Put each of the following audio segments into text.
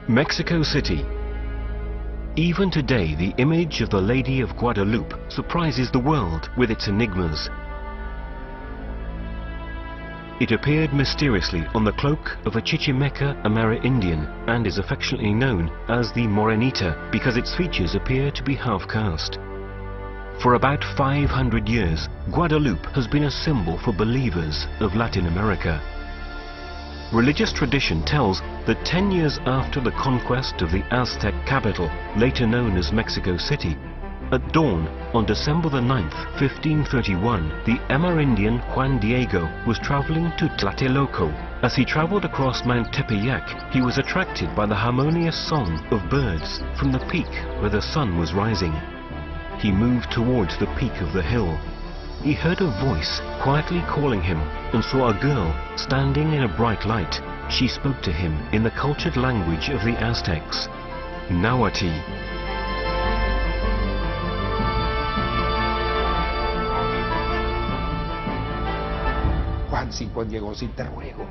Mexico City. Even today, the image of the Lady of Guadalupe surprises the world with its enigmas. It appeared mysteriously on the cloak of a Chichimeca Amerindian and is affectionately known as the Morenita because its features appear to be half-caste. For about 500 years, Guadalupe has been a symbol for believers of Latin America. Religious tradition tells that 10 years after the conquest of the Aztec capital, later known as Mexico City, at dawn on December the 9th, 1531, the Amerindian Juan Diego was traveling to Tlatelolco. As he traveled across Mount Tepeyac, he was attracted by the harmonious song of birds from the peak where the sun was rising. He moved towards the peak of the hill. He heard a voice quietly calling him and saw a girl standing in a bright light. She spoke to him in the cultured language of the Aztecs, Nahuatl. Juan Diego, sin te ruego,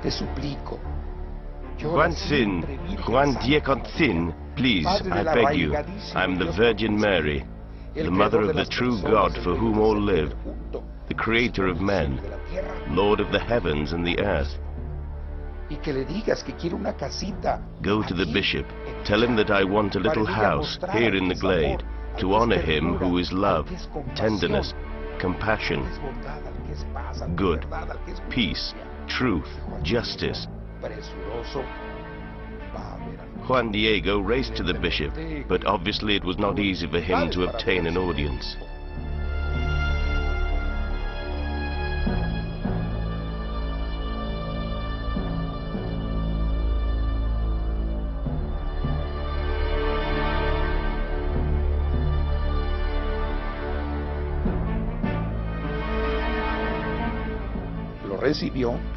te suplico. Juan Diego, please, I beg you, I am the Virgin Mary, the mother of the true God for whom all live, the creator of men, Lord of the heavens and the earth. Go to the bishop, tell him that I want a little house here in the glade, to honor him who is love, tenderness, compassion, good, peace, truth, justice. Juan Diego raced to the bishop, but obviously it was not easy for him to obtain an audience.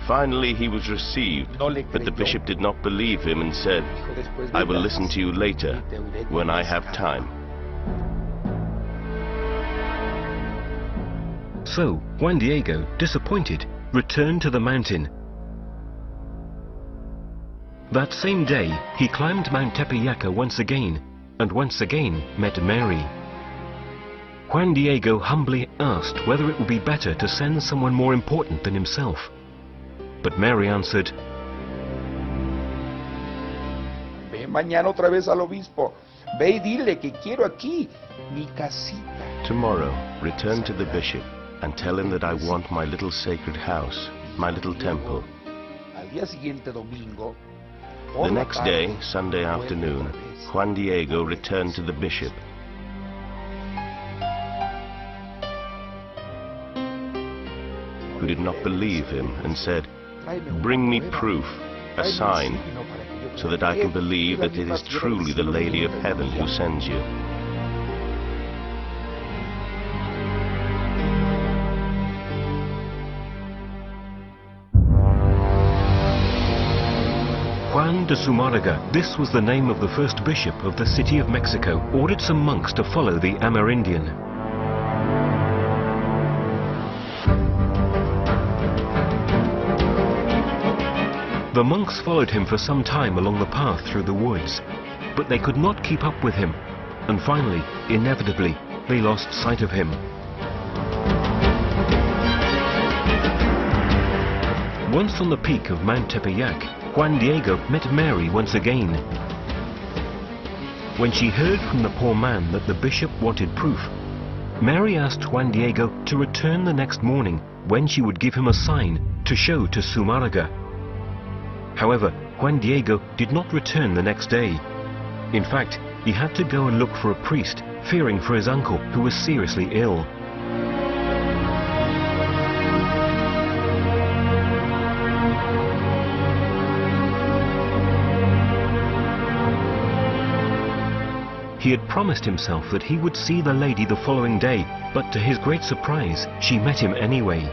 Finally he was received, but the bishop did not believe him and said, I will listen to you later, when I have time. So Juan Diego, disappointed, returned to the mountain. That same day, he climbed Mount Tepeyac once again, and once again met Mary. Juan Diego humbly asked whether it would be better to send someone more important than himself. But Mary answered, Ve mañana otra vez al obispo. Ve y dile que quiero aquí mi casita. Tomorrow, return to the bishop and tell him that I want my little sacred house, my little temple. The next day, Sunday afternoon, Juan Diego returned to the bishop. Who did not believe him and said, bring me proof, a sign, so that I can believe that it is truly the Lady of Heaven who sends you. Juan de Zumárraga, this was the name of the first bishop of the city of Mexico, ordered some monks to follow the Amerindian. The monks followed him for some time along the path through the woods, but they could not keep up with him, and finally, inevitably, they lost sight of him. Once on the peak of Mount Tepeyac, Juan Diego met Mary once again. When she heard from the poor man that the bishop wanted proof, Mary asked Juan Diego to return the next morning, when she would give him a sign to show to Zumárraga. However, Juan Diego did not return the next day. In fact, he had to go and look for a priest, fearing for his uncle, who was seriously ill. He had promised himself that he would see the lady the following day, but to his great surprise, she met him anyway.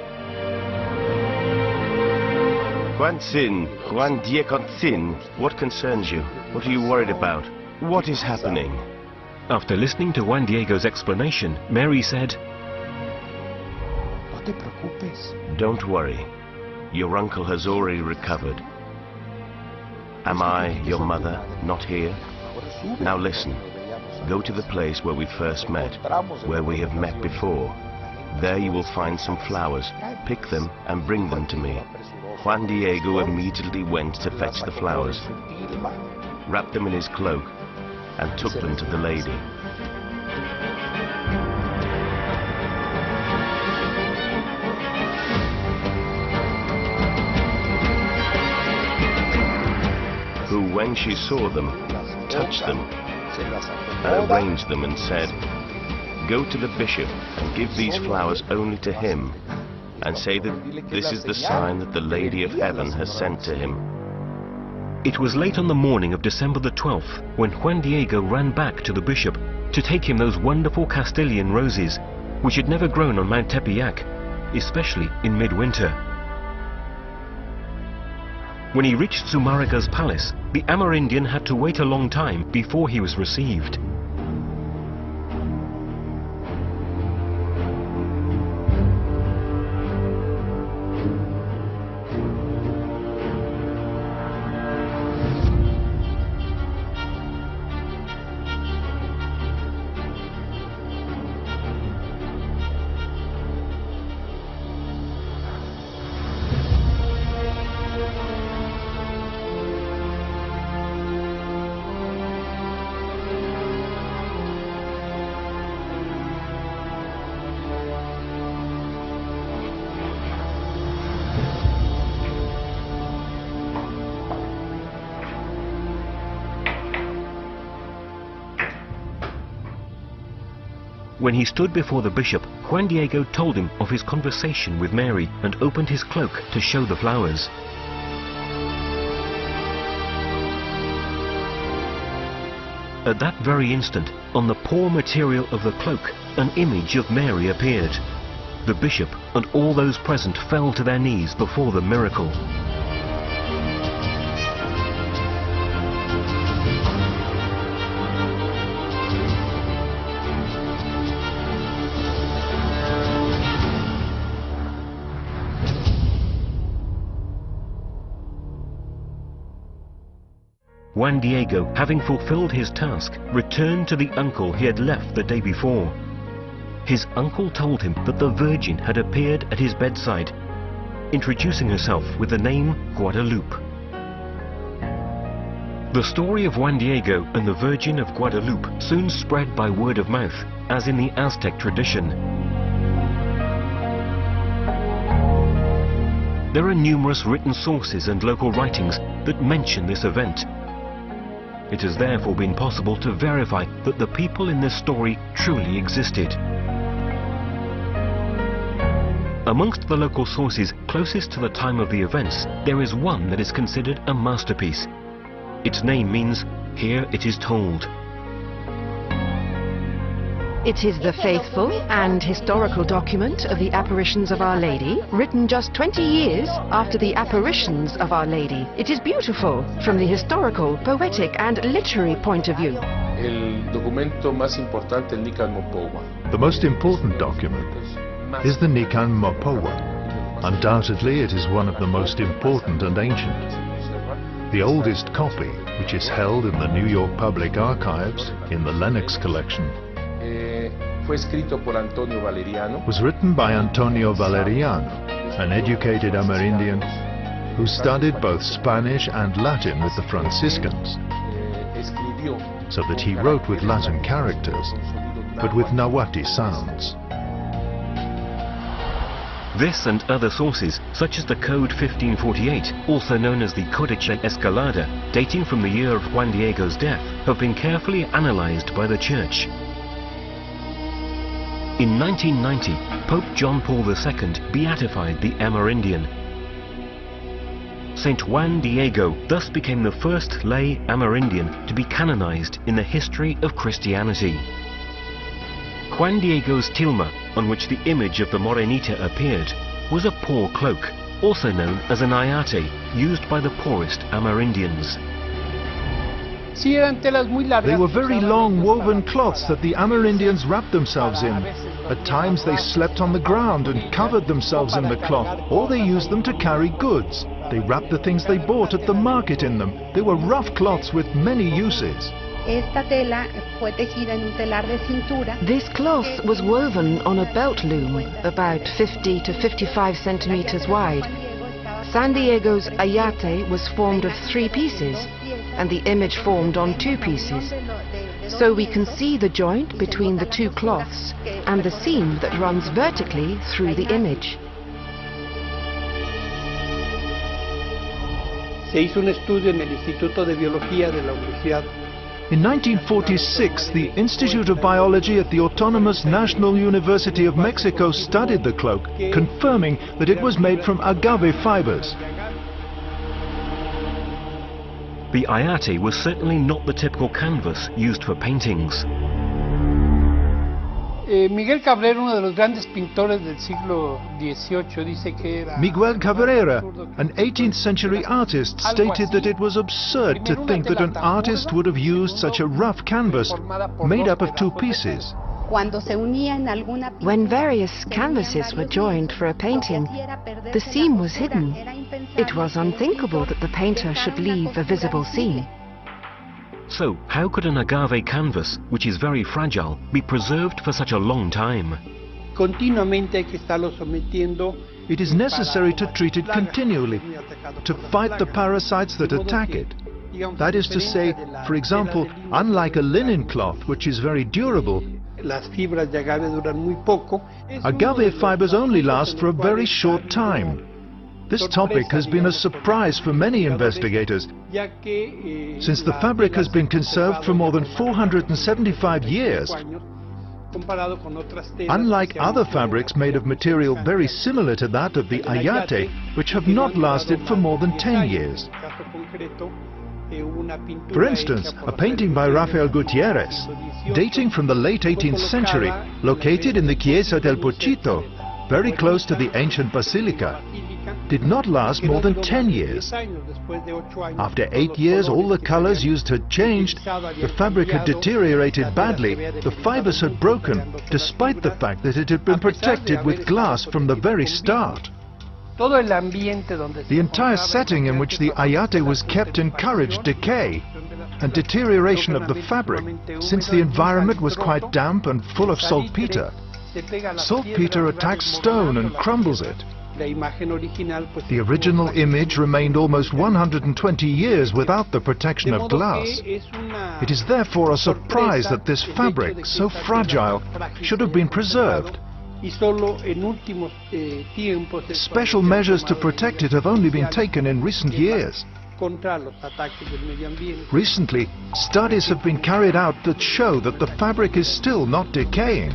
Juan Diego, what concerns you? What are you worried about? What is happening? After listening to Juan Diego's explanation, Mary said, Don't worry. Your uncle has already recovered. Am I, your mother, not here? Now listen. Go to the place where we first met, where we have met before. There you will find some flowers. Pick them and bring them to me. Juan Diego immediately went to fetch the flowers, wrapped them in his cloak, and took them to the lady. Who, when she saw them, touched them, and arranged them and said, "Go to the bishop and give these flowers only to him, and say that this is the sign that the Lady of Heaven has sent to him." It was late on the morning of December the 12th when Juan Diego ran back to the bishop to take him those wonderful Castilian roses, which had never grown on Mount Tepeyac, especially in midwinter. When he reached Zumarraga's palace, the Amerindian had to wait a long time before he was received. When he stood before the bishop, Juan Diego told him of his conversation with Mary and opened his cloak to show the flowers. At that very instant, on the poor material of the cloak, an image of Mary appeared. The bishop and all those present fell to their knees before the miracle. Juan Diego, having fulfilled his task, returned to the uncle he had left the day before. His uncle told him that the Virgin had appeared at his bedside, introducing herself with the name Guadalupe. The story of Juan Diego and the Virgin of Guadalupe soon spread by word of mouth, as in the Aztec tradition. There are numerous written sources and local writings that mention this event. It has therefore been possible to verify that the people in this story truly existed. Amongst the local sources closest to the time of the events, there is one that is considered a masterpiece. Its name means, "Here it is told." It is the faithful and historical document of the apparitions of Our Lady, written just 20 years after the apparitions of Our Lady. It is beautiful from the historical, poetic and literary point of view. The most important document is the Nican Mopowa. Undoubtedly, it is one of the most important and ancient. The oldest copy, which is held in the New York Public Archives in the Lenox collection, was written by Antonio Valeriano, an educated Amerindian who studied both Spanish and Latin with the Franciscans, so that he wrote with Latin characters, but with Nahuatl sounds. This and other sources, such as the Code 1548, also known as the Códice Escalada, dating from the year of Juan Diego's death, have been carefully analyzed by the Church. In 1990, Pope John Paul II beatified the Amerindian. Saint Juan Diego thus became the first lay Amerindian to be canonized in the history of Christianity. Juan Diego's tilma, on which the image of the Morenita appeared, was a poor cloak, also known as an ayate, used by the poorest Amerindians. They were very long woven cloths that the Amerindians wrapped themselves in. At times they slept on the ground and covered themselves in the cloth, or they used them to carry goods, They wrapped the things they bought at the market in them. They were rough cloths with many uses. This cloth was woven on a belt loom about 50 to 55 centimeters wide. San Diego's ayate was formed of 3 pieces, and the image formed on 2 pieces. So we can see the joint between the 2 cloths and the seam that runs vertically through the image. Se hizo un estudio en el Instituto de Biología de la Universidad. In 1946, the Institute of Biology at the Autonomous National University of Mexico studied the cloak, confirming that it was made from agave fibers. The ayate was certainly not the typical canvas used for paintings. Miguel Cabrera, uno de los grandes pintores del siglo XVIII, dice que era... Miguel Cabrera, an 18th century artist, stated that it was absurd to think that an artist would have used such a rough canvas made up of 2 pieces. When various canvases were joined for a painting, the seam was hidden. It was unthinkable that the painter should leave a visible seam. So, how could an agave canvas, which is very fragile, be preserved for such a long time? It is necessary to treat it continually, to fight the parasites that attack it. That is to say, for example, unlike a linen cloth, which is very durable, agave fibers only last for a very short time. This topic has been a surprise for many investigators, since the fabric has been conserved for more than 475 years. Unlike other fabrics made of material very similar to that of the ayate, which have not lasted for more than 10 years. For instance, a painting by Rafael Gutierrez, dating from the late 18th century, located in the Chiesa del Pochito, very close to the ancient basilica, did not last more than 10 years. After 8 years, all the colors used had changed, the fabric had deteriorated badly, the fibers had broken, despite the fact that it had been protected with glass from the very start. The entire setting in which the ayate was kept encouraged decay and deterioration of the fabric, since the environment was quite damp and full of saltpeter. Saltpeter attacks stone and crumbles it. The original image remained almost 120 years without the protection of glass. It is therefore a surprise that this fabric, so fragile, should have been preserved. Special measures to protect it have only been taken in recent years. Recently, studies have been carried out that show that the fabric is still not decaying.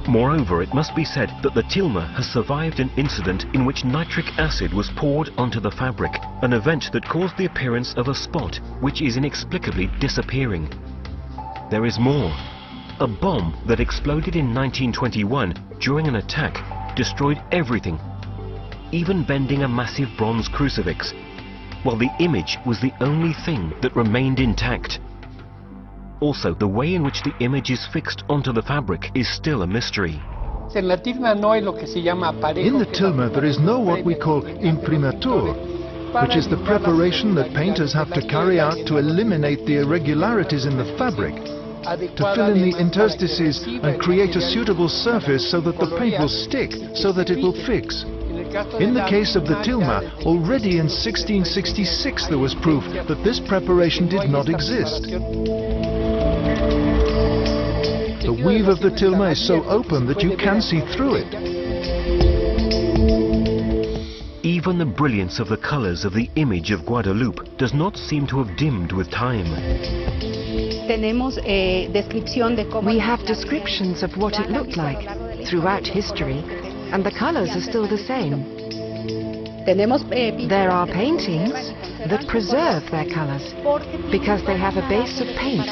Moreover, it must be said that the tilma has survived an incident in which nitric acid was poured onto the fabric, an event that caused the appearance of a spot which is inexplicably disappearing. There is more. A bomb that exploded in 1921 during an attack destroyed everything, even bending a massive bronze crucifix, while the image was the only thing that remained intact. Also, the way in which the image is fixed onto the fabric is still a mystery. In the tilma there is no what we call imprimatur, which is the preparation that painters have to carry out to eliminate the irregularities in the fabric, to fill in the interstices and create a suitable surface so that the paint will stick, so that it will fix. In the case of the tilma, already in 1666 there was proof that this preparation did not exist. The weave of the tilma is so open that you can see through it. Even the brilliance of the colors of the image of Guadalupe does not seem to have dimmed with time. We have descriptions of what it looked like throughout history, and the colors are still the same. There are paintings that preserve their colors because they have a base of paint,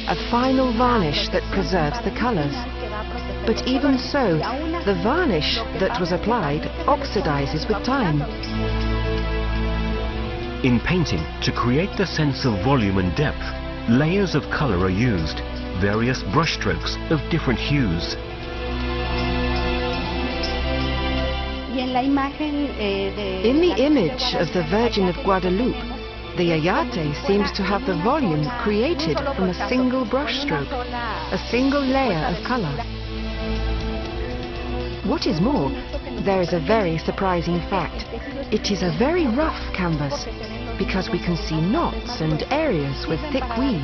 a final varnish that preserves the colors. But even so, the varnish that was applied oxidizes with time. In painting, to create the sense of volume and depth, layers of color are used, various brushstrokes of different hues. In the image of the Virgin of Guadalupe, the ayate seems to have the volume created from a single brushstroke, a single layer of color. What is more, there is a very surprising fact. It is a very rough canvas, because we can see knots and areas with thick weave.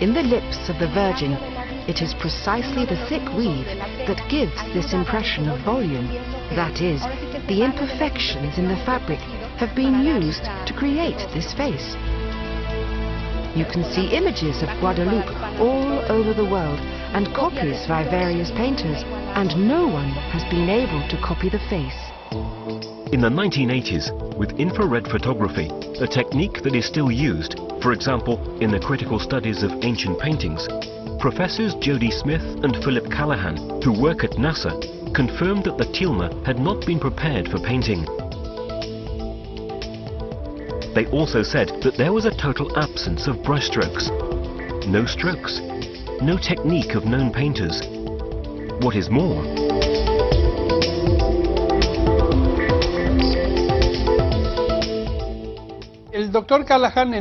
In the lips of the Virgin, it is precisely the thick weave that gives this impression of volume. That is, the imperfections in the fabric have been used to create this face. You can see images of Guadalupe all over the world and copies by various painters, and no one has been able to copy the face. In the 1980s, with infrared photography, a technique that is still used, for example, in the critical studies of ancient paintings, Professors Jody Smith and Philip Callahan, who work at NASA, confirmed that the tilma had not been prepared for painting. They also said that there was a total absence of brushstrokes. No strokes. No technique of known painters. What is more, Dr. Callahan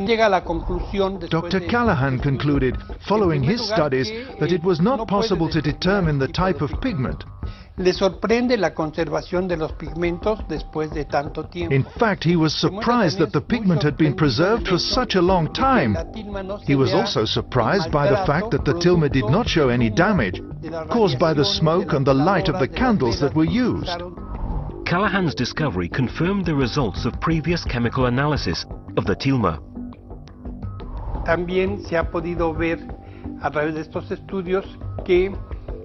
concluded, following his studies, that it was not possible to determine the type of pigment. Le sorprende la conservación de los pigmentos después de tanto tiempo. In fact, he was surprised that the pigment had been preserved for such a long time. He was also surprised by the fact that the tilma did not show any damage caused by the smoke and the light of the candles that were used. Callahan's discovery confirmed the results of previous chemical analysis of the tilma. También se ha podido ver a través de estos estudios que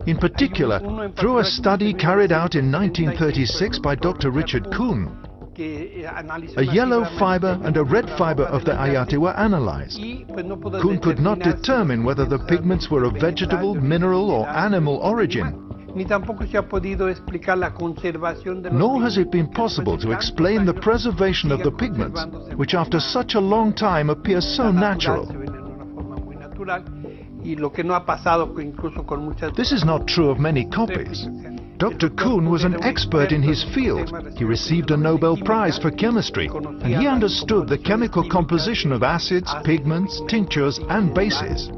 in particular, through a study carried out in 1936 by Dr. Richard Kuhn, a yellow fiber and a red fiber of the ayate were analyzed. Kuhn could not determine whether the pigments were of vegetable, mineral or animal origin. Nor has it been possible to explain the preservation of the pigments, which after such a long time appear so natural. This is not true of many copies. Dr. Kuhn was an expert in his field. He received a Nobel Prize for chemistry, and he understood the chemical composition of acids, pigments, tinctures and bases.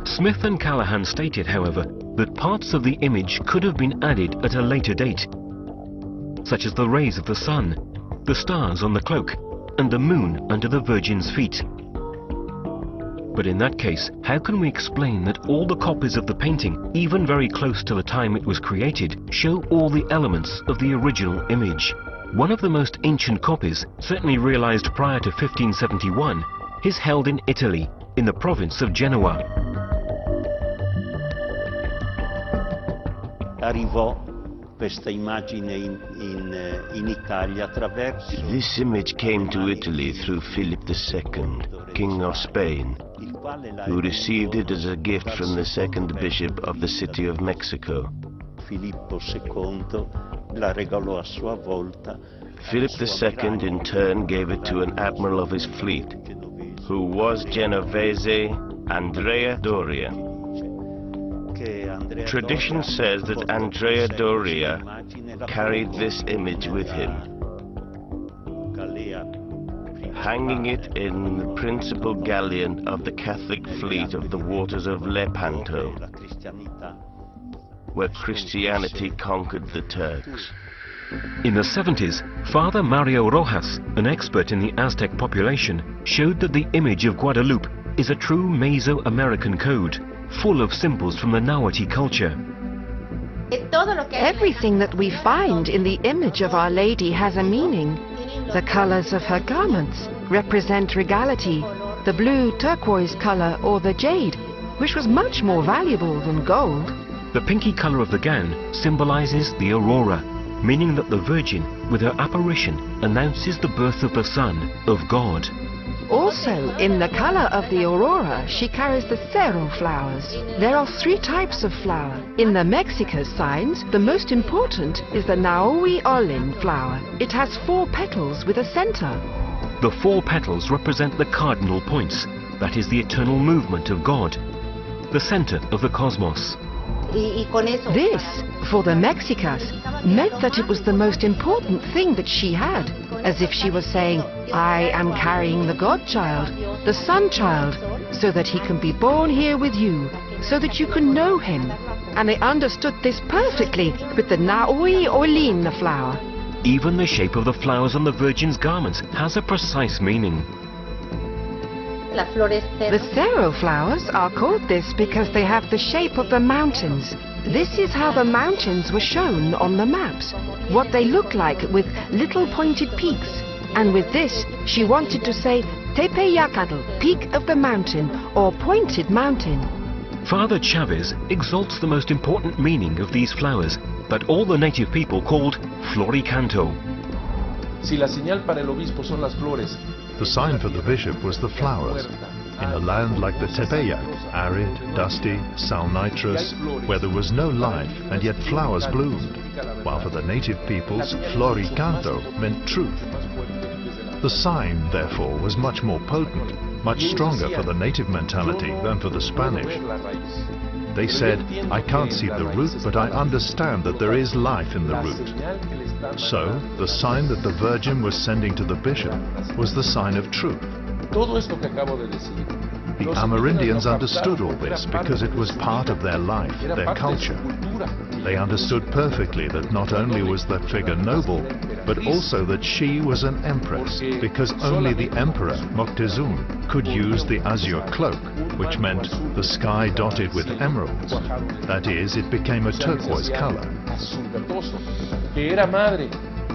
Smith and Callahan stated, however, that parts of the image could have been added at a later date, such as the rays of the sun, the stars on the cloak, and the moon under the Virgin's feet. But in that case, how can we explain that all the copies of the painting, even very close to the time it was created, show all the elements of the original image? One of the most ancient copies, certainly realized prior to 1571, is held in Italy, in the province of Genoa. This image came to Italy through Philip II, King of Spain, who received it as a gift from the second bishop of the city of Mexico. Philip II in turn gave it to an admiral of his fleet, who was Genovese Andrea Doria. Tradition says that Andrea Doria carried this image with him, hanging it in the principal galleon of the Catholic fleet of the waters of Lepanto, where Christianity conquered the Turks. In the 70s, Father Mario Rojas, an expert in the Aztec population, showed that the image of Guadalupe is a true Mesoamerican code, full of symbols from the Nahuatl culture. Everything that we find in the image of Our Lady has a meaning. The colors of her garments represent regality, the blue turquoise color or the jade, which was much more valuable than gold. The pinky color of the gown symbolizes the aurora, meaning that the Virgin, with her apparition, announces the birth of the Son, of God. Also, in the color of the aurora, she carries the cerro flowers. There are 3 types of flower. In the Mexica signs, the most important is the Nahui Olin flower. It has 4 petals with a center. The 4 petals represent the cardinal points, that is the eternal movement of God, the center of the cosmos. This, for the Mexicas, meant that it was the most important thing that she had, as if she was saying, I am carrying the godchild, the sun child, so that he can be born here with you, so that you can know him. And they understood this perfectly with the Naui Olin, the flower. Even the shape of the flowers on the Virgin's garments has a precise meaning. The cerro flowers are called this because they have the shape of the mountains. This is how the mountains were shown on the maps, what they look like with little pointed peaks. And with this, she wanted to say Tepeyacatl, peak of the mountain, or pointed mountain. Father Chavez exalts the most important meaning of these flowers, but all the native people called floricanto. Si la señal para el obispo son las flores, the sign for the bishop was the flowers. In a land like the Tepeyac, arid, dusty, salnitrous, where there was no life and yet flowers bloomed, while for the native peoples, floricanto meant truth. The sign, therefore, was much more potent, much stronger for the native mentality than for the Spanish. They said, I can't see the root, but I understand that there is life in the root. So, the sign that the Virgin was sending to the bishop was the sign of truth. The Amerindians understood all this because it was part of their life, their culture. They understood perfectly that not only was that figure noble, but also that she was an empress, because only the emperor, Moctezuma, could use the azure cloak, which meant the sky dotted with emeralds. That is, it became a turquoise color.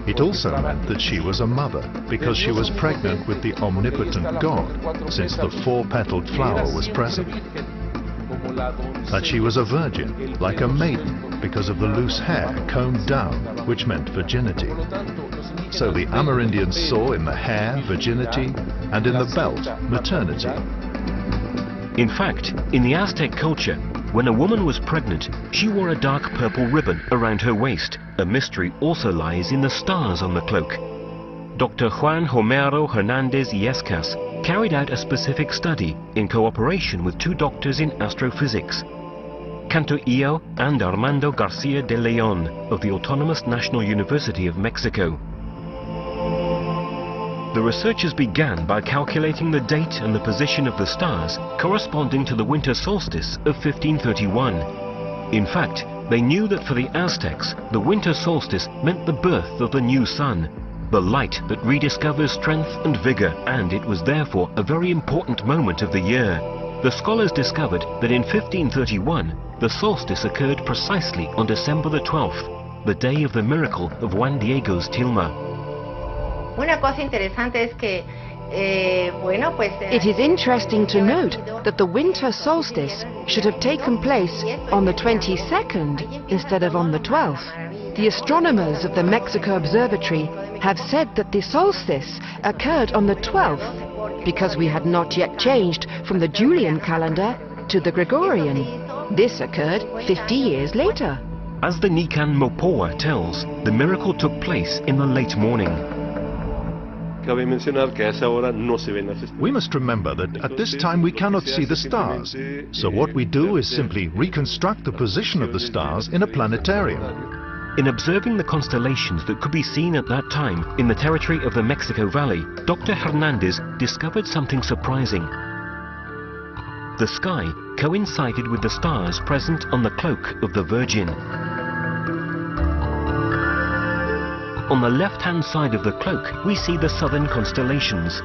It also meant that she was a mother, because she was pregnant with the omnipotent God, since the four-petaled flower was present. That she was a virgin, like a maiden, because of the loose hair combed down, which meant virginity. So the Amerindians saw in the hair virginity, and in the belt maternity. In fact, in the Aztec culture, when a woman was pregnant, she wore a dark purple ribbon around her waist. A mystery also lies in the stars on the cloak. Dr. Juan Homero Hernandez Yescas carried out a specific study in cooperation with two doctors in astrophysics, Canto Io and Armando Garcia de Leon of the Autonomous National University of Mexico. The researchers began by calculating the date and the position of the stars corresponding to the winter solstice of 1531. In fact, they knew that for the Aztecs, the winter solstice meant the birth of the new sun, the light that rediscovers strength and vigor, and it was therefore a very important moment of the year. The scholars discovered that in 1531, the solstice occurred precisely on December the 12th, the day of the miracle of Juan Diego's tilma. It is interesting to note that the winter solstice should have taken place on the 22nd instead of on the 12th. The astronomers of the Mexico Observatory have said that the solstice occurred on the 12th because we had not yet changed from the Julian calendar to the Gregorian. This occurred 50 years later. As the Nican Mopoa tells, the miracle took place in the late morning. We must remember that at this time we cannot see the stars, so what we do is simply reconstruct the position of the stars in a planetarium. In observing the constellations that could be seen at that time in the territory of the Mexico Valley, Dr. Hernandez discovered something surprising. The sky coincided with the stars present on the cloak of the Virgin. On the left-hand side of the cloak, we see the southern constellations,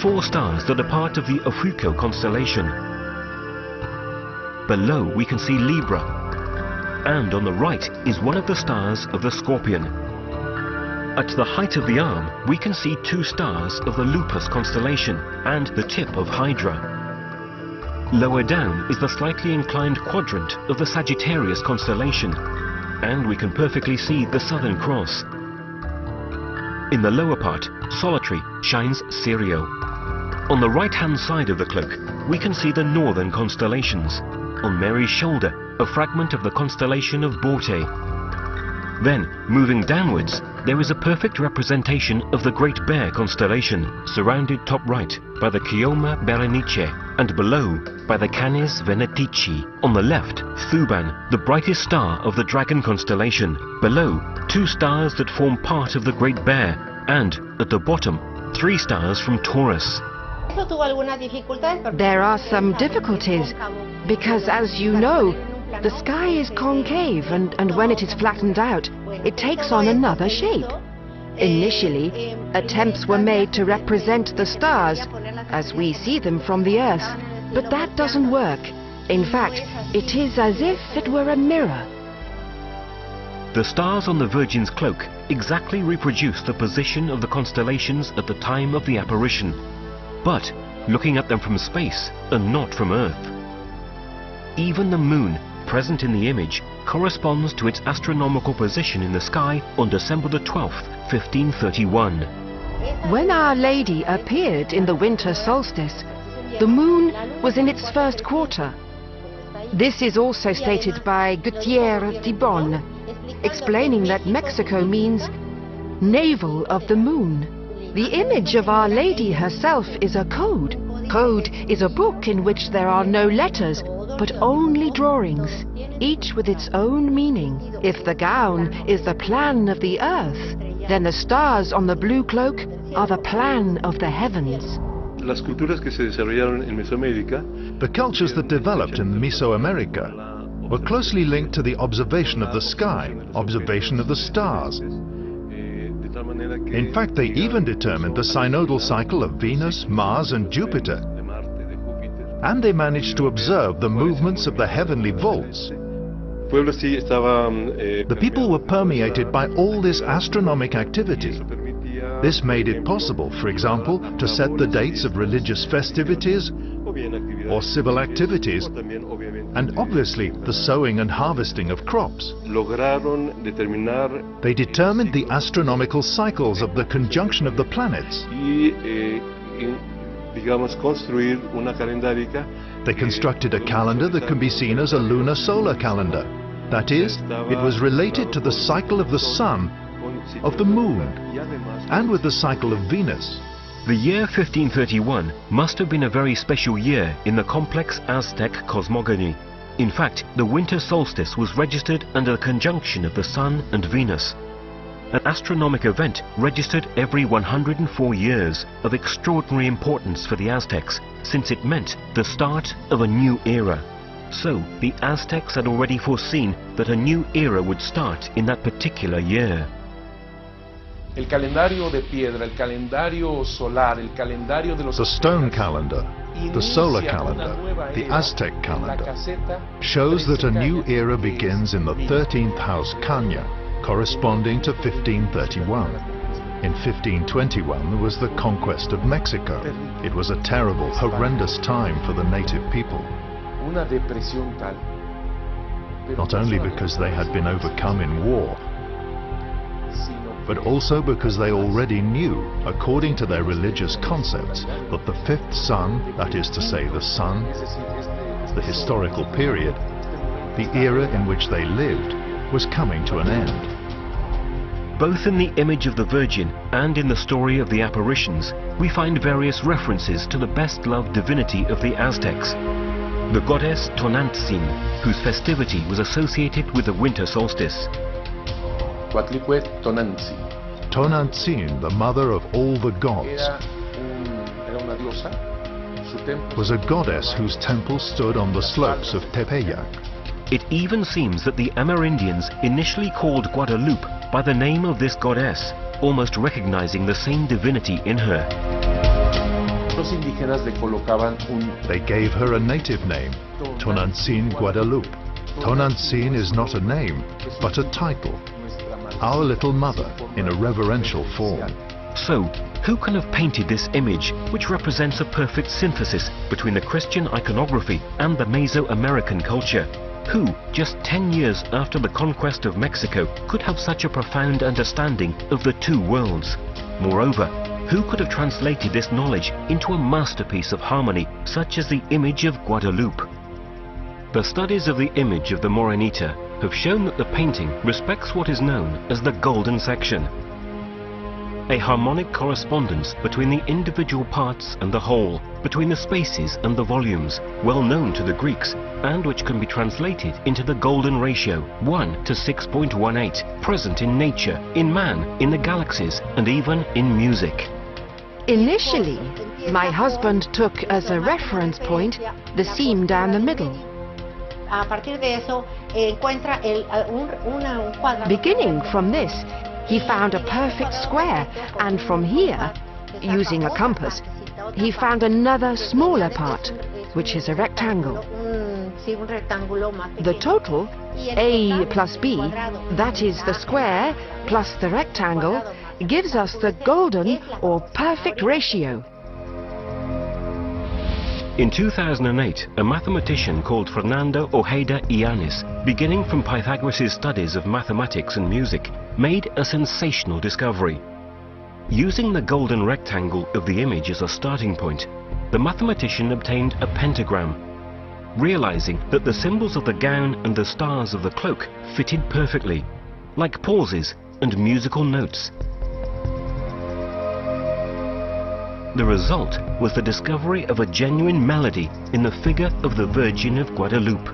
4 stars that are part of the Ofiuco constellation. Below, we can see Libra, and on the right is one of the stars of the Scorpion. At the height of the arm, we can see 2 stars of the Lupus constellation and the tip of Hydra. Lower down is the slightly inclined quadrant of the Sagittarius constellation, and we can perfectly see the Southern Cross. In the lower part, solitary, shines Sirio. On the right-hand side of the cloak, we can see the northern constellations. On Mary's shoulder, a fragment of the constellation of Borte. Then, moving downwards, there is a perfect representation of the Great Bear constellation, surrounded top right by the Chioma Berenice, and below by the Canes Venetici. On the left, Thuban, the brightest star of the Dragon constellation. Below, 2 stars that form part of the Great Bear, and, at the bottom, 3 stars from Taurus. There are some difficulties, because as you know, the sky is concave, and when it is flattened out, it takes on another shape. Initially, attempts were made to represent the stars as we see them from the Earth, but that doesn't work. In fact, it is as if it were a mirror. The stars on the Virgin's cloak exactly reproduce the position of the constellations at the time of the apparition, but looking at them from space and not from Earth. Even the moon, present in the image, corresponds to its astronomical position in the sky on December the 12th, 1531. When Our Lady appeared in the winter solstice, the moon was in its first quarter. This is also stated by Gutierrez de Bon, explaining that Mexico means navel of the moon. The image of Our Lady herself is a code. Code is a book in which there are no letters, but only drawings, each with its own meaning. If the gown is the plan of the earth, then the stars on the blue cloak are the plan of the heavens. The cultures that developed in Mesoamerica were closely linked to the observation of the sky, observation of the stars. In fact, they even determined the synodal cycle of Venus, Mars and Jupiter. And they managed to observe the movements of the heavenly vaults. The people were permeated by all this astronomic activity. This made it possible, for example, to set the dates of religious festivities or civil activities, and obviously the sowing and harvesting of crops. They determined the astronomical cycles of the conjunction of the planets. They constructed a calendar that can be seen as a lunar solar calendar. That is, it was related to the cycle of the sun, of the moon, and with the cycle of Venus. The year 1531 must have been a very special year in the complex Aztec cosmogony. In fact, the winter solstice was registered under the conjunction of the Sun and Venus. An astronomic event registered every 104 years of extraordinary importance for the Aztecs, since it meant the start of a new era. So, the Aztecs had already foreseen that a new era would start in that particular year. El calendario de piedra, el calendario solar, el calendario de los... The stone calendar, the solar calendar, the Aztec calendar, shows that a new era begins in the 13th house Caña, corresponding to 1531. In 1521 there was the conquest of Mexico. It was a terrible, horrendous time for the native people. Not only because they had been overcome in war, but also because they already knew, according to their religious concepts, that the fifth sun, that is to say the sun, the historical period, the era in which they lived, was coming to an end. Both in the image of the Virgin and in the story of the apparitions, we find various references to the best-loved divinity of the Aztecs, the goddess Tonantzin, whose festivity was associated with the winter solstice. Guadalupe Tonantzin. Tonantzin, the mother of all the gods, was a goddess whose temple stood on the slopes of Tepeyac. It even seems that the Amerindians initially called Guadalupe by the name of this goddess, almost recognizing the same divinity in her. They gave her a native name, Tonantzin Guadalupe. Tonantzin is not a name, but a title. Our Little Mother, in a reverential form. So, who can have painted this image, which represents a perfect synthesis between the Christian iconography and the Mesoamerican culture? Who, just 10 years after the conquest of Mexico, could have such a profound understanding of the two worlds? Moreover, who could have translated this knowledge into a masterpiece of harmony, such as the image of Guadalupe? The studies of the image of the Morenita have shown that the painting respects what is known as the golden section, a harmonic correspondence between the individual parts and the whole, between the spaces and the volumes, well known to the Greeks, and which can be translated into the golden ratio, 1 to 6.18, present in nature, in man, in the galaxies, and even in music. Initially, my husband took as a reference point the seam down the middle. Beginning from this, he found a perfect square, and from here, using a compass, he found another smaller part, which is a rectangle. The total, A plus B, that is the square plus the rectangle, gives us the golden or perfect ratio. In 2008, a mathematician called Fernando Ojeda Llanes, beginning from Pythagoras' studies of mathematics and music, made a sensational discovery. Using the golden rectangle of the image as a starting point, the mathematician obtained a pentagram, realizing that the symbols of the gown and the stars of the cloak fitted perfectly, like pauses and musical notes. The result was the discovery of a genuine melody in the figure of the Virgin of Guadalupe.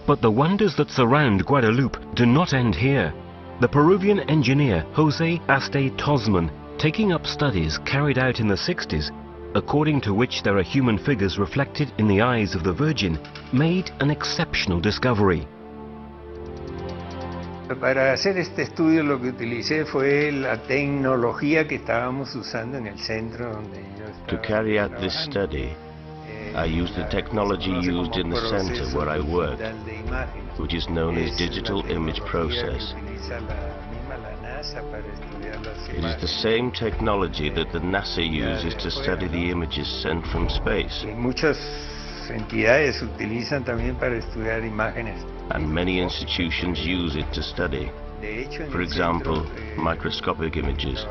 But the wonders that surround Guadalupe do not end here. The Peruvian engineer Jose Aste Tosman, taking up studies carried out in the 60s, according to which there are human figures reflected in the eyes of the Virgin, made an exceptional discovery. Para hacer este estudio lo que utilicé fue la tecnología que estábamos usando en el centro donde yo estaba. To carry out this study, I used the technology used in the center where I worked, which is known as digital image process. It is the same technology that the NASA uses to study the images sent from space. Muchas entidades utilizan también para estudiar imágenes. And many institutions use it to study. For example, microscopic images.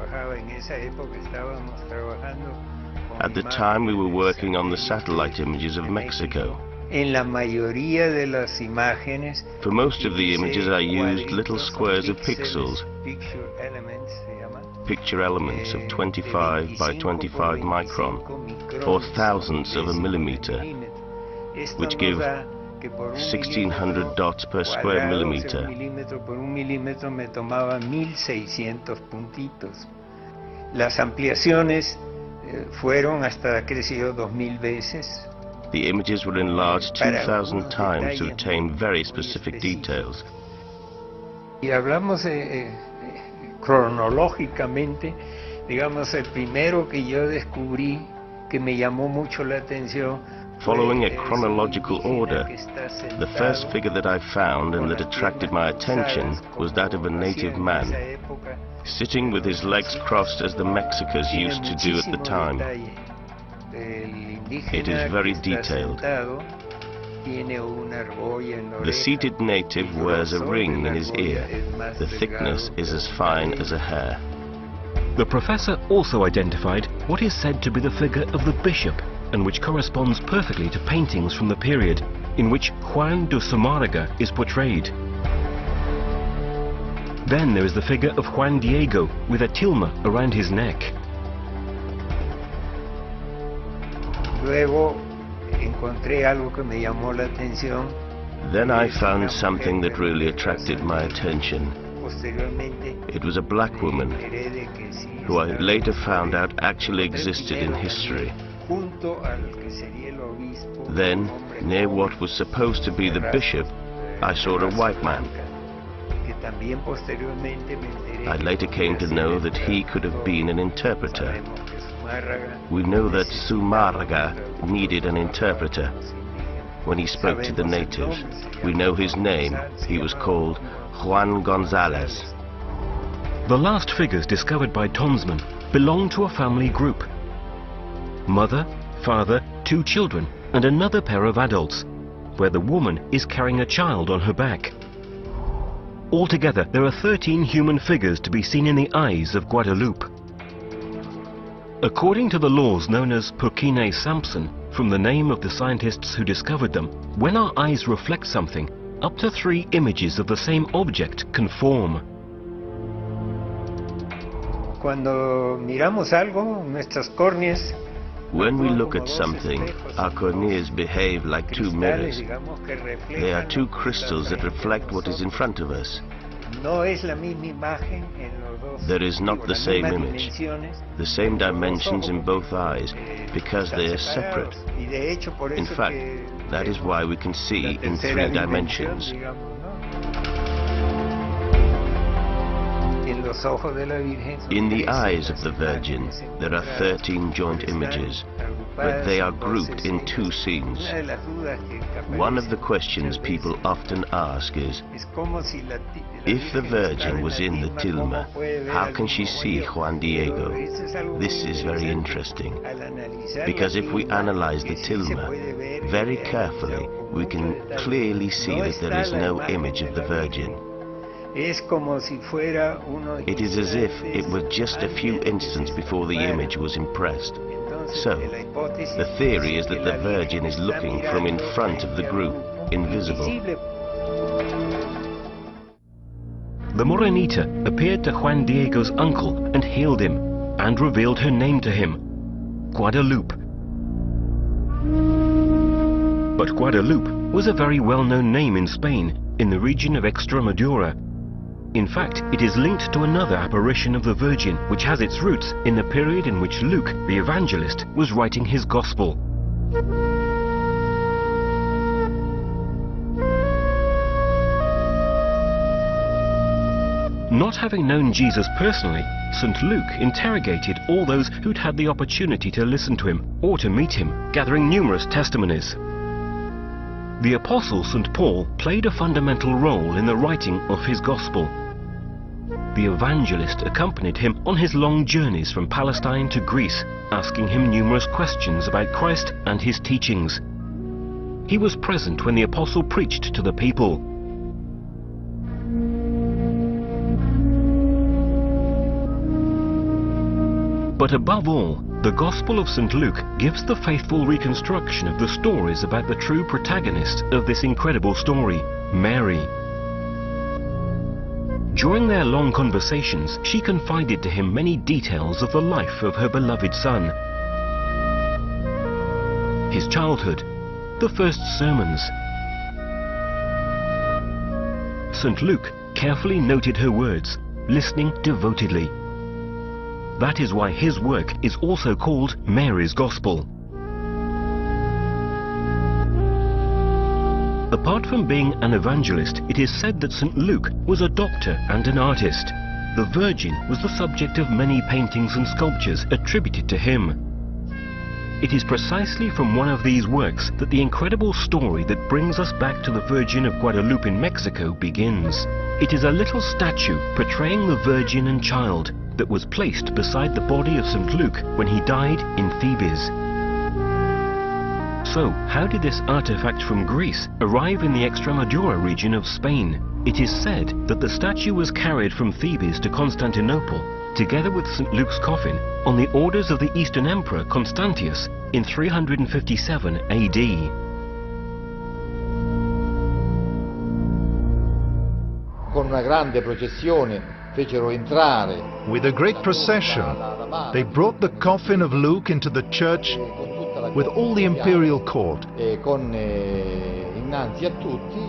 At the time we were working on the satellite images of Mexico. For most of the images I used little squares of pixels, picture elements of 25 by 25 micron, or thousandths of a millimeter, which give 1600 dots per square millimeter. Las ampliaciones fueron hasta crecido 2000 veces. The images were enlarged 2,000 times to attain very specific details. Y hablamos cronológicamente, digamos, el primero que yo descubrí que me llamó mucho la atención. Following a chronological order, the first figure that I found and that attracted my attention was that of a native man, sitting with his legs crossed as the Mexicans used to do at the time. It is very detailed. The seated native wears a ring in his ear. The thickness is as fine as a hair. The professor also identified what is said to be the figure of the bishop, and which corresponds perfectly to paintings from the period in which Juan de Zumárraga is portrayed. Then there is the figure of Juan Diego with a tilma around his neck. Luego encontré algo que me llamó la atención. Then I found something that really attracted my attention. It was a black woman, who I later found out actually existed in history. Then, near what was supposed to be the bishop, I saw a white man. I later came to know that he could have been an interpreter. We know that Zumárraga needed an interpreter. When he spoke to the natives, we know his name. He was called Juan González. The last figures discovered by Tonsman belong to a family group. Mother, father, 2 children, and another pair of adults, where the woman is carrying a child on her back. Altogether, there are 13 human figures to be seen in the eyes of Guadalupe. According to the laws known as Purkine Sampson, from the name of the scientists who discovered them, when our eyes reflect something, up to 3 images of the same object can form. Cuando miramos algo, nuestras córneas, When we look at something, our corneas behave like 2 mirrors. They are 2 crystals that reflect what is in front of us. There is not the same image, the same dimensions in both eyes, because they are separate. In fact, that is why we can see in 3 dimensions. In the eyes of the Virgin, there are 13 joint images, but they are grouped in 2 scenes. One of the questions people often ask is, if the Virgin was in the tilma, how can she see Juan Diego? This is very interesting, because if we analyze the tilma very carefully, we can clearly see that there is no image of the Virgin. It is as if it were just a few instants before the image was impressed. So, the theory is that the Virgin is looking from in front of the group, invisible. The Morenita appeared to Juan Diego's uncle and healed him, and revealed her name to him, Guadalupe. But Guadalupe was a very well-known name in Spain, in the region of Extremadura. In fact, it is linked to another apparition of the Virgin, which has its roots in the period in which Luke, the evangelist, was writing his Gospel. Not having known Jesus personally, St. Luke interrogated all those who'd had the opportunity to listen to him or to meet him, gathering numerous testimonies. The Apostle St. Paul played a fundamental role in the writing of his Gospel. The evangelist accompanied him on his long journeys from Palestine to Greece, asking him numerous questions about Christ and his teachings. He was present when the apostle preached to the people. But above all, the Gospel of St. Luke gives the faithful reconstruction of the stories about the true protagonist of this incredible story, Mary. During their long conversations, she confided to him many details of the life of her beloved son. His childhood, the first sermons. St. Luke carefully noted her words, listening devotedly. That is why his work is also called Mary's Gospel. Apart from being an evangelist, it is said that St. Luke was a doctor and an artist. The Virgin was the subject of many paintings and sculptures attributed to him. It is precisely from one of these works that the incredible story that brings us back to the Virgin of Guadalupe in Mexico begins. It is a little statue portraying the Virgin and Child that was placed beside the body of St. Luke when he died in Thebes. So, how did this artifact from Greece arrive in the Extremadura region of Spain? It is said that the statue was carried from Thebes to Constantinople, together with St. Luke's coffin, on the orders of the Eastern Emperor Constantius in 357 AD. Con una grande processione fecero entrare. With a great procession, they brought the coffin of Luke into the church with all the imperial court.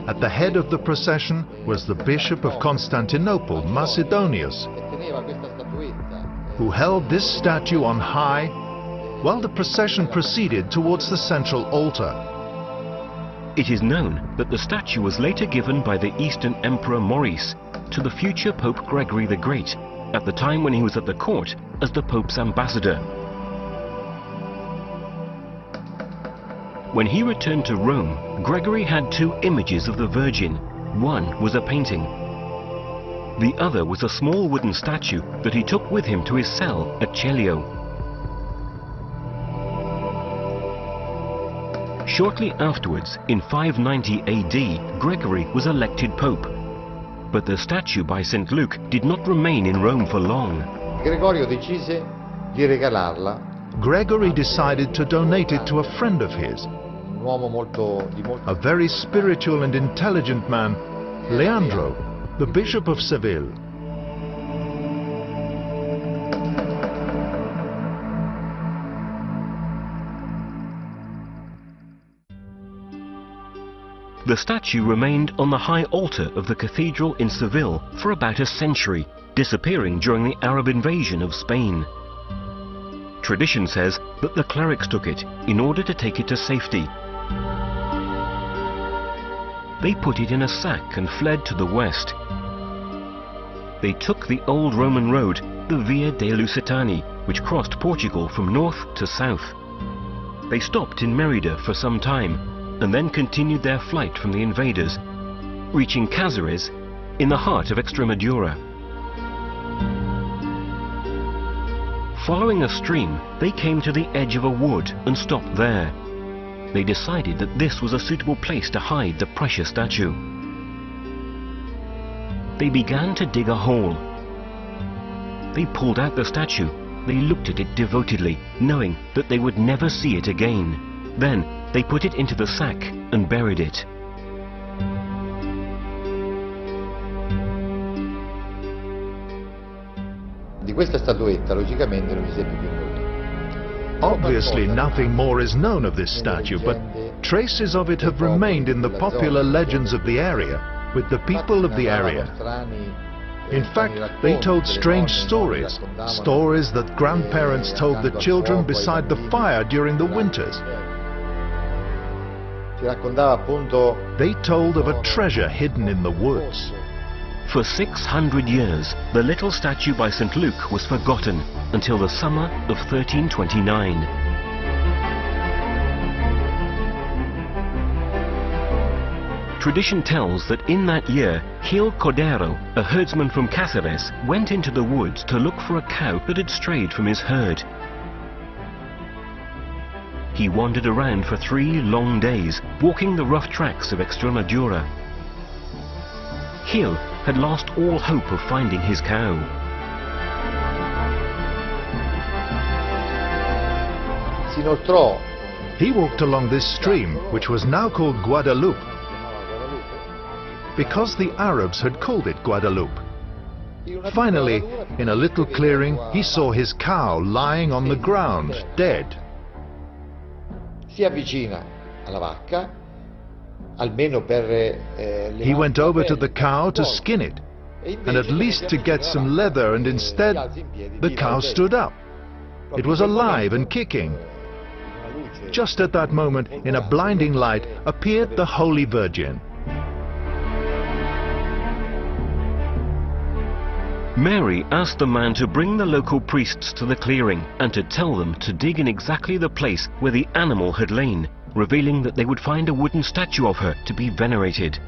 At the head of the procession was the Bishop of Constantinople, Macedonius, who held this statue on high while the procession proceeded towards the central altar. It is known that the statue was later given by the Eastern Emperor Maurice to the future Pope Gregory the Great, at the time when he was at the court as the Pope's ambassador. When he returned to Rome, Gregory had 2 images of the Virgin. One was a painting. The other was a small wooden statue that he took with him to his cell at Celio. Shortly afterwards, in 590 AD, Gregory was elected Pope. But the statue by St. Luke did not remain in Rome for long. Gregorio decise di regalarla. Gregory decided to donate it to a friend of his, Un uomo a very spiritual and intelligent man, Leandro, the Bishop of Seville. The statue remained on the high altar of the cathedral in Seville for about a century, disappearing during the Arab invasion of Spain. Tradition says that the clerics took it in order to take it to safety. They put it in a sack and fled to the west. They took the old Roman road, the Via dei Lusitani, which crossed Portugal from north to south. They stopped in Merida for some time, and then continued their flight from the invaders, reaching Cáceres in the heart of Extremadura. Following a stream, they came to the edge of a wood and stopped there. They decided that this was a suitable place to hide the precious statue. They began to dig a hole. They pulled out the statue. They looked at it devotedly, knowing that they would never see it again. Then they put it into the sack and buried it. Di questa statuetta logicamente non vi si è più nulla. Obviously nothing more is known of this statue, but traces of it have remained in the popular legends of the area, with the people of the area. In fact, they told strange stories, stories that grandparents told the children beside the fire during the winters. They told of a treasure hidden in the woods. For 600 years, the little statue by St. Luke was forgotten until the summer of 1329. Tradition tells that in that year, Gil Cordero, a herdsman from Cáceres, went into the woods to look for a cow that had strayed from his herd. He wandered around for 3 long days, walking the rough tracks of Extremadura. Gil had lost all hope of finding his cow. He walked along this stream, which was now called Guadalupe, because the Arabs had called it Guadalupe. Finally, in a little clearing, he saw his cow lying on the ground, dead. He went over to the cow to skin it, and at least to get some leather, and instead, the cow stood up. It was alive and kicking. Just at that moment, in a blinding light, appeared the Holy Virgin. Mary asked the man to bring the local priests to the clearing and to tell them to dig in exactly the place where the animal had lain, revealing that they would find a wooden statue of her to be venerated.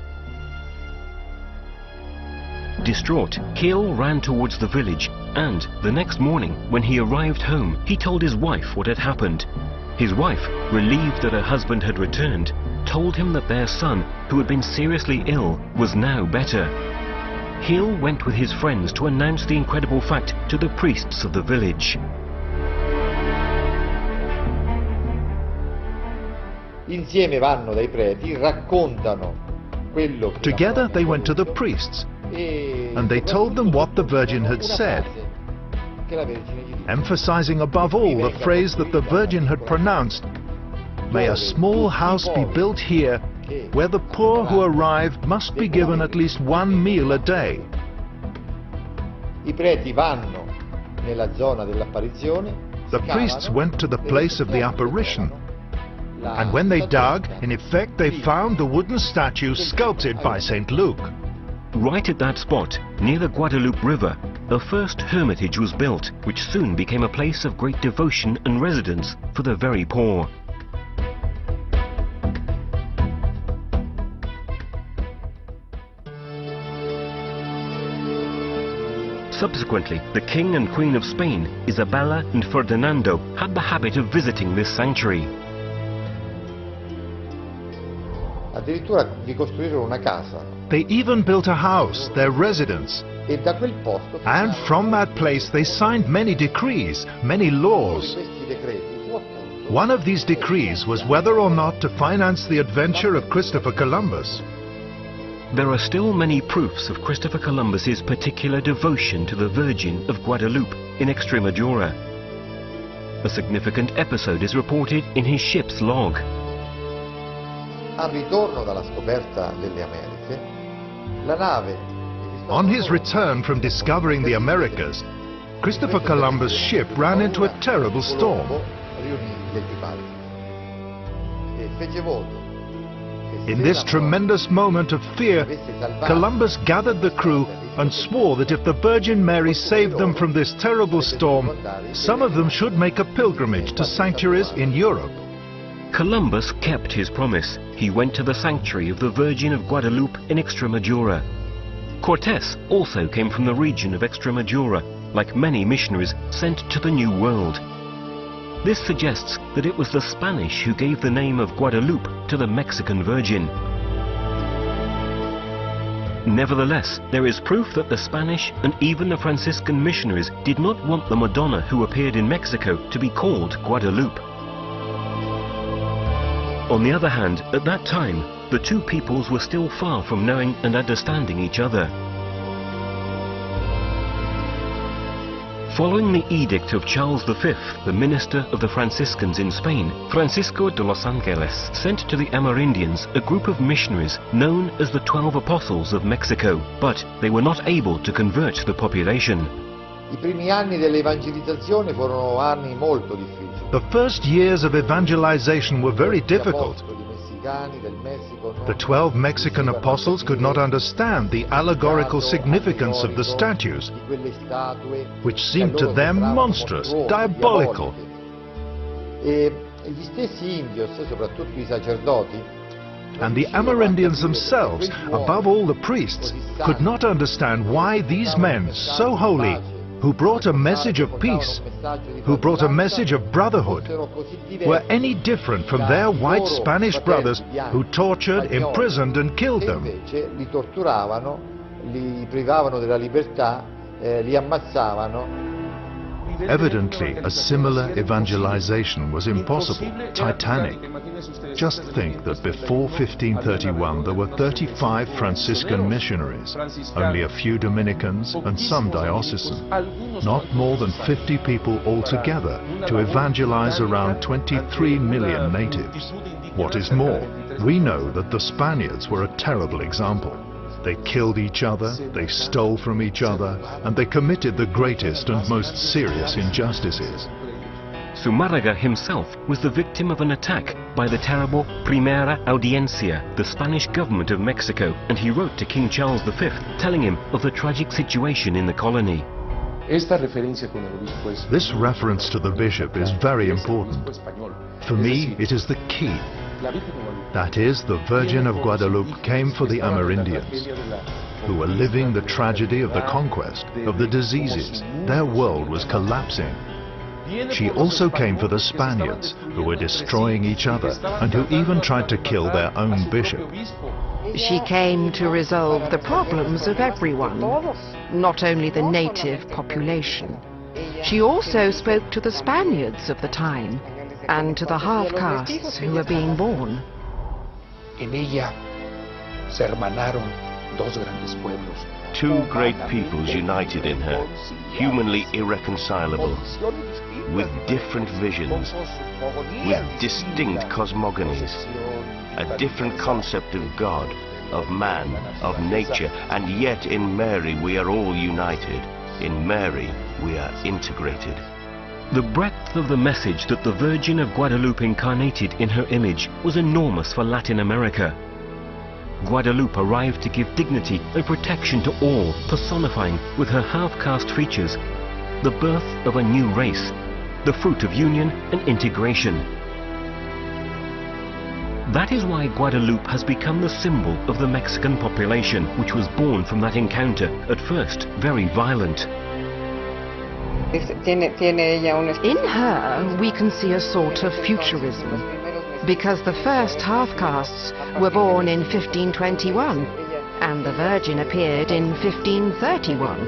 Distraught, Gil ran towards the village, and the next morning, when he arrived home, he told his wife what had happened. His wife, relieved that her husband had returned, told him that their son, who had been seriously ill, was now better. Gil went with his friends to announce the incredible fact to the priests of the village. Together they went to the priests, and they told them what the Virgin had said, emphasizing above all the phrase that the Virgin had pronounced, "May a small house be built here, where the poor who arrive must be given at least 1 meal a day." The priests went to the place of the apparition, and when they dug, in effect they found the wooden statue sculpted by St. Luke. Right at that spot, near the Guadalupe River, the first hermitage was built, which soon became a place of great devotion and residence for the very poor. Subsequently, the King and Queen of Spain, Isabella and Ferdinando, had the habit of visiting this sanctuary. Addirittura vi costruirono una casa. They even built a house, their residence. E da quel posto... And from that place they signed many decrees, many laws. Questi decreti fu appunto... One of these decrees was whether or not to finance the adventure of Christopher Columbus. There are still many proofs of Christopher Columbus's particular devotion to the Virgin of Guadalupe in Extremadura. A significant episode is reported in his ship's log. Al ritorno dalla scoperta delle Americhe, la nave... On his return from discovering the Americas, Christopher Columbus' ship ran into a terrible storm. In this tremendous moment of fear, Columbus gathered the crew and swore that if the Virgin Mary saved them from this terrible storm, some of them should make a pilgrimage to sanctuaries in Europe. Columbus kept his promise. He went to the sanctuary of the Virgin of Guadalupe in Extremadura. Cortés also came from the region of Extremadura, like many missionaries sent to the New World. This suggests that it was the Spanish who gave the name of Guadalupe to the Mexican Virgin. Nevertheless, there is proof that the Spanish and even the Franciscan missionaries did not want the Madonna who appeared in Mexico to be called Guadalupe. On the other hand, at that time, the two peoples were still far from knowing and understanding each other. Following the edict of Charles V, the minister of the Franciscans in Spain, Francisco de los Angeles sent to the Amerindians a group of missionaries known as the 12 Apostles of Mexico, but they were not able to convert the population. I primi anni dell'evangelizzazione furono anni molto difficili. The first years of evangelization were very difficult. The 12 Mexican apostles could not understand the allegorical significance of the statues, which seemed to them monstrous, diabolical. And the Amerindians themselves, above all the priests, could not understand why these men, so holy, who brought a message of peace, who brought a message of brotherhood, were any different from their white Spanish brothers who tortured, imprisoned and killed them. Li torturavano, li privavano della libertà, li ammazzavano. Evidently, a similar evangelization was impossible, titanic. Just think that before 1531 there were 35 Franciscan missionaries, only a few Dominicans and some diocesan, not more than 50 people altogether to evangelize around 23 million natives. What is more, we know that the Spaniards were a terrible example. They killed each other, they stole from each other, and they committed the greatest and most serious injustices. Zumárraga himself was the victim of an attack by the terrible Primera Audiencia, the Spanish government of Mexico, and he wrote to King Charles V telling him of the tragic situation in the colony. This reference to the bishop is very important. For me, it is the key. That is, the Virgin of Guadalupe came for the Amerindians, who were living the tragedy of the conquest, of the diseases. Their world was collapsing. She also came for the Spaniards, who were destroying each other, and who even tried to kill their own bishop. She came to resolve the problems of everyone, not only the native population. She also spoke to the Spaniards of the time, and to the half-castes who were being born. En ella se hermanaron dos grandes pueblos. Two great peoples united in her, humanly irreconcilable, with different visions, with distinct cosmogonies, a different concept of God, of man, of nature, and yet in Mary we are all united. In Mary we are integrated. The breadth of the message that the Virgin of Guadalupe incarnated in her image was enormous for Latin America. Guadalupe arrived to give dignity and protection to all, personifying with her half-caste features the birth of a new race, the fruit of union and integration. That is why Guadalupe has become the symbol of the Mexican population, which was born from that encounter, at first very violent. In her, we can see a sort of futurism. because the first half-castes were born in 1521 and the Virgin appeared in 1531.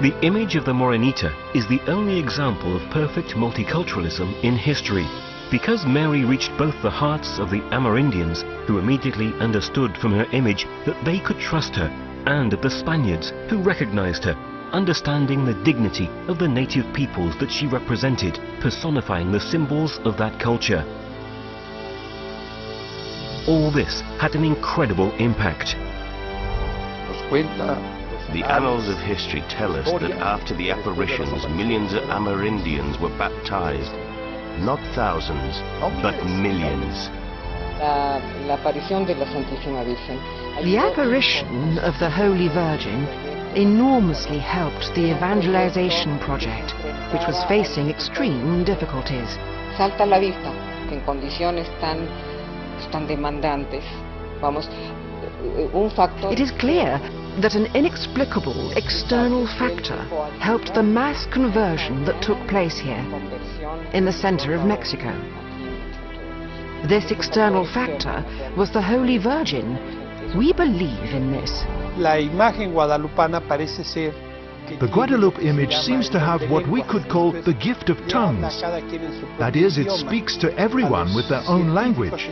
The image of the Morenita is the only example of perfect multiculturalism in history, because Mary reached both the hearts of the Amerindians, who immediately understood from her image that they could trust her, and of the Spaniards, who recognized her, understanding the dignity of the native peoples that she represented, personifying the symbols of that culture. All this had an incredible impact. The annals of history tell us that after the apparitions, millions of Amerindians were baptized. Not thousands, but millions. The apparition of the Holy Virgin enormously helped the evangelization project, which was facing extreme difficulties. Salta a la vista que en condiciones tan demandantes, It is clear that an inexplicable external factor helped the mass conversion that took place here, in the center of Mexico. This external factor was the Holy Virgin. We believe in this. La imagen guadalupana parece ser The Guadalupe image seems to have what we could call the gift of tongues. That is, it speaks to everyone with their own language.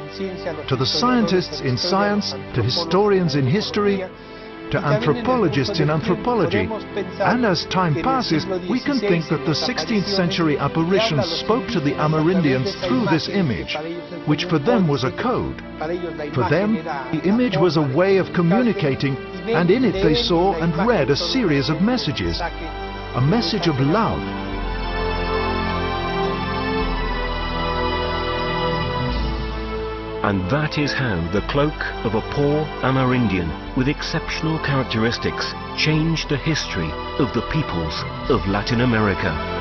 To the scientists in science, to historians in history, to anthropologists in anthropology. And as time passes, we can think that the 16th century apparitions spoke to the Amerindians through this image, which for them was a code. For them, the image was a way of communicating, and in it they saw and read a series of messages, a message of love. And that is how the cloak of a poor Amerindian with exceptional characteristics changed the history of the peoples of Latin America.